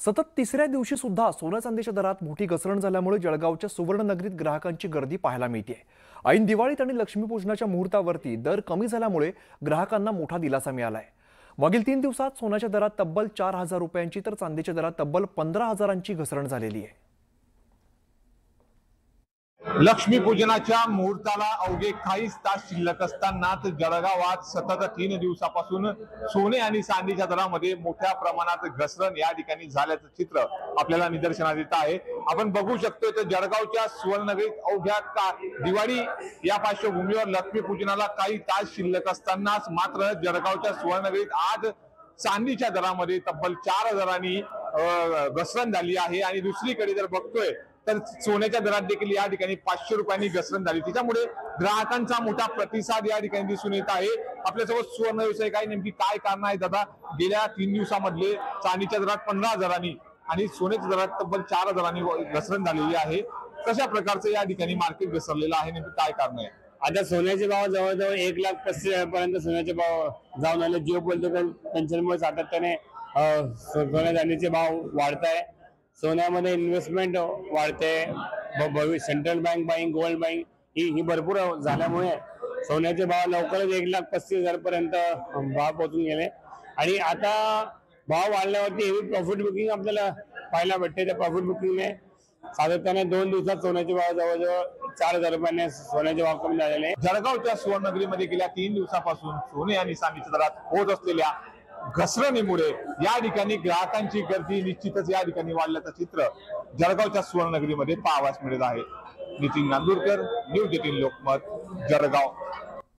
सतत तिसऱ्या दिवशी सुद्धा सोन्या चांदीच्या दरात मोठी घसरण झाल्यामुळे जळगावच्या सुवर्णनगरीत ग्राहकांची गर्दी पाहायला मिळते। ऐन दिवाळीत आणि लक्ष्मीपूजनाच्या मुहूर्तावरती दर कमी झाल्यामुळे ग्राहकांना मोठा दिलासा मिळालाय। मागील 3 दिवसात सोन्याच्या दरात तब्बल 4,000 रुपयांची तर चांदीच्या दरात तब्बल 15,000ची घसरण झालेली आहे। लक्ष्मीपूजनाच्या मुहूर्ताला अवघे काहीच तास शिल्लक असतानाच जळगावात सतत 3 दिवसापासून सोने आणि चांदीच्या दरामध्ये मोठ्या प्रमाणात घसरण या ठिकाणी झाल्याचं चित्र आपल्याला निदर्शनास येत आहे। आपण बघू शकतो तर जळगावच्या सुवर्णनगरीत अवघ्या दिवाळी या पार्श्वभूमीवर लक्ष्मीपूजनाला काही तास शिल्लक असतानाच मात्र जळगावच्या सुवर्णनगरीत आज चांदीच्या दरामध्ये तब्बल 4,000नी घसरण झाली आहे। आणि दुसरीकडे जर बघतोय तर सोन्याच्या दरात देखील या ठिकाणी 500 रुपयांनी घसरण झाली। त्याच्यामुळे ग्राहकांचा मोठा प्रतिसाद या ठिकाणी दिसून येत आहे। आपल्यासोबत सुवर्ण व्यावसायिक आहे, नेमकी काय कारण आहे दादा? गेल्या 3 दिवसांमधले चांदीच्या दरात 15,000नी आणि सोन्याच्या दरात तब्बल 4,000नी घसरण झालेली आहे। कशा प्रकारचं या ठिकाणी मार्केट घसरलेलं आहे, नेमकी काय कारण आहे? आता सोन्याचे भाव जवळजवळ 1,35,000 पर्यंत सोन्याचे भाव जाऊन आले। जिओपॉलिटिकल टेन्शनमुळे सातत्याने सोन्या चांदीचे भाव वाढत आहे। सोन्यामध्ये इन्व्हेस्टमेंट वाढते, भविष्य central bank buying, gold buying ही भरपूर झाल्यामुळे सोन्याचे भाव लवकरच 1,35,000 पर्यंत भाव पोहोचून गेले। आणि आता भाव वाढल्यावरती हेवी प्रॉफिट बुकिंग आपल्याला पाहायला भेटते। त्या प्रॉफिट बुकिंगने सातत्याने 2 दिवसात सोन्याचे भाव जवळजवळ 4,000 रुपयांनी सोन्याचे भाव कमी झालेले। जळगावच्या सुवर्णनगरीमध्ये गेल्या 3 दिवसापासून सोने आणि चांदीच्या दरात होत असलेल्या घसरणीमुळे या ठिकाणी ग्राहकांची गर्दी निश्चितच या ठिकाणी वाढल्याचं चित्र जळगावच्या सुवर्णनगरीमध्ये पाहावयास मिळत आहे। नितीन नांदुरकर, न्यूज 18 लोकमत, जळगाव।